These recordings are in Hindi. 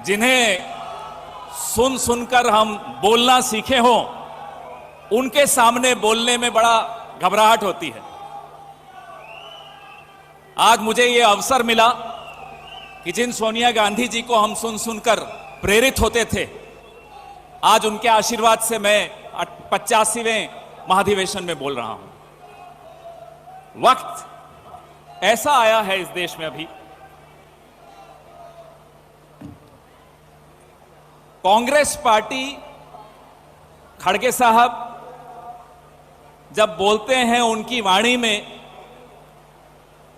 जिन्हें सुन सुनकर हम बोलना सीखे हों, उनके सामने बोलने में बड़ा घबराहट होती है। आज मुझे यह अवसर मिला कि जिन सोनिया गांधी जी को हम सुन सुनकर प्रेरित होते थे, आज उनके आशीर्वाद से मैं 85वें महाधिवेशन में बोल रहा हूं। वक्त ऐसा आया है इस देश में, अभी कांग्रेस पार्टी, खड़गे साहब जब बोलते हैं उनकी वाणी में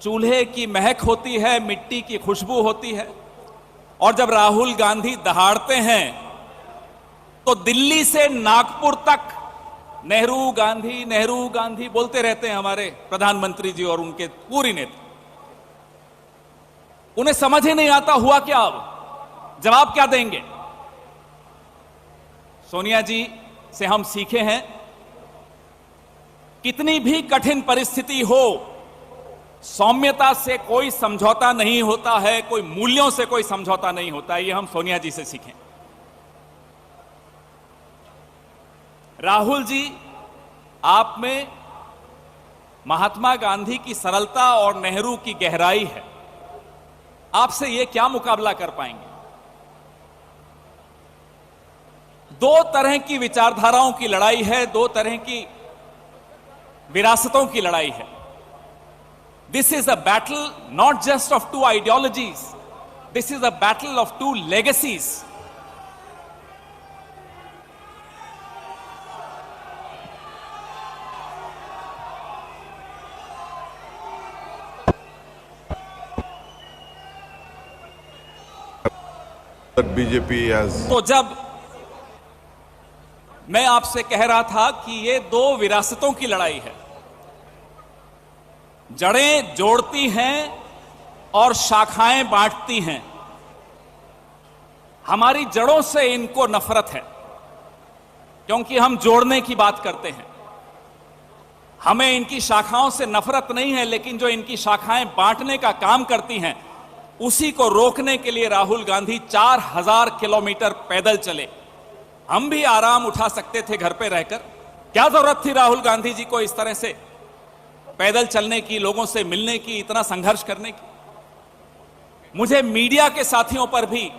चूल्हे की महक होती है, मिट्टी की खुशबू होती है, और जब राहुल गांधी दहाड़ते हैं तो दिल्ली से नागपुर तक नेहरू गांधी बोलते रहते हैं हमारे प्रधानमंत्री जी और उनके पूरी नेता। उन्हें समझ ही नहीं आता हुआ क्या, अब जवाब क्या देंगे। सोनिया जी से हम सीखे हैं, कितनी भी कठिन परिस्थिति हो, सौम्यता से कोई समझौता नहीं होता है, कोई मूल्यों से कोई समझौता नहीं होता है। ये हम सोनिया जी से सीखें। राहुल जी, आप में महात्मा गांधी की सरलता और नेहरू की गहराई है। आपसे ये क्या मुकाबला कर पाएंगे। दो तरह की विचारधाराओं की लड़ाई है, दो तरह की विरासतों की लड़ाई है। This is a battle not just of two ideologies, this is a battle of two legacies. BJP तो जब मैं आपसे कह रहा था कि ये दो विरासतों की लड़ाई है, जड़ें जोड़ती हैं और शाखाएं बांटती हैं। हमारी जड़ों से इनको नफरत है, क्योंकि हम जोड़ने की बात करते हैं। हमें इनकी शाखाओं से नफरत नहीं है, लेकिन जो इनकी शाखाएं बांटने का काम करती हैं, उसी को रोकने के लिए राहुल गांधी 4000 किलोमीटर पैदल चले। हम भी आराम उठा सकते थे घर पे रहकर। क्या जरूरत थी राहुल गांधी जी को इस तरह से पैदल चलने की, लोगों से मिलने की, इतना संघर्ष करने की। मुझे मीडिया के साथियों पर भी,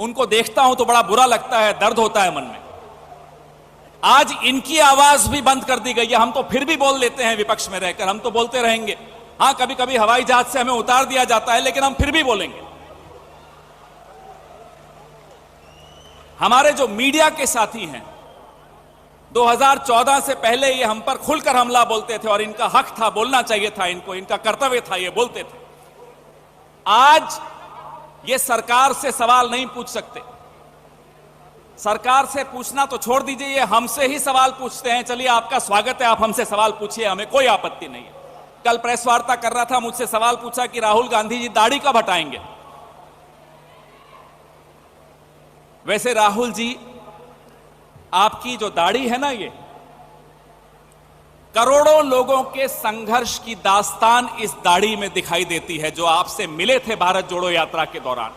उनको देखता हूं तो बड़ा बुरा लगता है, दर्द होता है मन में। आज इनकी आवाज भी बंद कर दी गई है। हम तो फिर भी बोल लेते हैं विपक्ष में रहकर, हम तो बोलते रहेंगे। हां, कभी कभी हवाई जहाज से हमें उतार दिया जाता है, लेकिन हम फिर भी बोलेंगे। हमारे जो मीडिया के साथी हैं, 2014 से पहले ये हम पर खुलकर हमला बोलते थे, और इनका हक था, बोलना चाहिए था इनको, इनका कर्तव्य था, ये बोलते थे। आज ये सरकार से सवाल नहीं पूछ सकते। सरकार से पूछना तो छोड़ दीजिए, ये हमसे ही सवाल पूछते हैं। चलिए, आपका स्वागत है, आप हमसे सवाल पूछिए, हमें कोई आपत्ति नहीं है। कल प्रेस वार्ता कर रहा था, मुझसे सवाल पूछा कि राहुल गांधी जी दाढ़ी कब हटाएंगे। वैसे राहुल जी, आपकी जो दाढ़ी है ना, ये करोड़ों लोगों के संघर्ष की दास्तान इस दाढ़ी में दिखाई देती है, जो आपसे मिले थे भारत जोड़ो यात्रा के दौरान।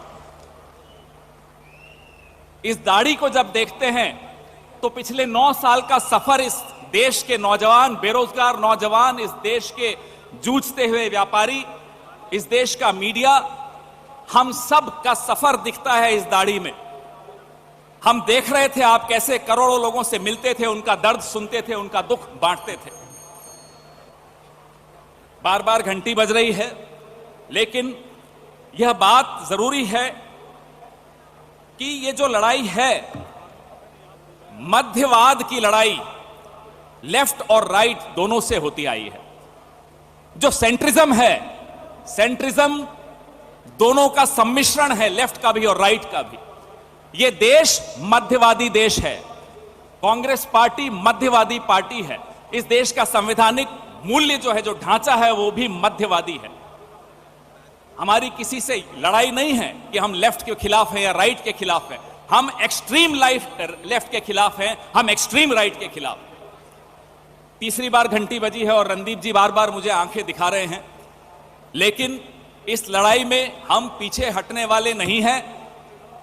इस दाढ़ी को जब देखते हैं तो पिछले 9 साल का सफर, इस देश के नौजवान, बेरोजगार नौजवान, इस देश के जूझते हुए व्यापारी, इस देश का मीडिया, हम सब का सफर दिखता है इस दाढ़ी में। हम देख रहे थे आप कैसे करोड़ों लोगों से मिलते थे, उनका दर्द सुनते थे, उनका दुख बांटते थे। बार बार घंटी बज रही है, लेकिन यह बात जरूरी है कि ये जो लड़ाई है, मध्यवाद की लड़ाई, लेफ्ट और राइट दोनों से होती आई है। जो सेंट्रिज्म है, सेंट्रिज्म दोनों का सम्मिश्रण है, लेफ्ट का भी और राइट का भी। यह देश मध्यवादी देश है। कांग्रेस पार्टी मध्यवादी पार्टी है। इस देश का संवैधानिक मूल्य जो है, जो ढांचा है, वो भी मध्यवादी है। हमारी किसी से लड़ाई नहीं है कि हम लेफ्ट के खिलाफ हैं या राइट के खिलाफ हैं। हम एक्सट्रीम लेफ्ट के खिलाफ हैं, हम एक्सट्रीम राइट के खिलाफ हैं। तीसरी बार घंटी बजी है और रणदीप जी बार बार मुझे आंखें दिखा रहे हैं, लेकिन इस लड़ाई में हम पीछे हटने वाले नहीं हैं।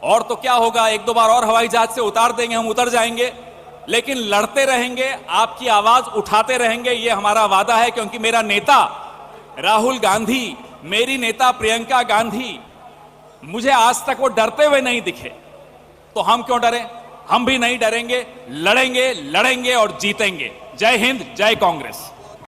और तो क्या होगा, एक दो बार और हवाई जहाज से उतार देंगे, हम उतर जाएंगे, लेकिन लड़ते रहेंगे, आपकी आवाज उठाते रहेंगे, ये हमारा वादा है। क्योंकि मेरा नेता राहुल गांधी, मेरी नेता प्रियंका गांधी, मुझे आज तक वो डरते हुए नहीं दिखे, तो हम क्यों डरें? हम भी नहीं डरेंगे, लड़ेंगे, लड़ेंगे और जीतेंगे। जय हिंद, जय कांग्रेस।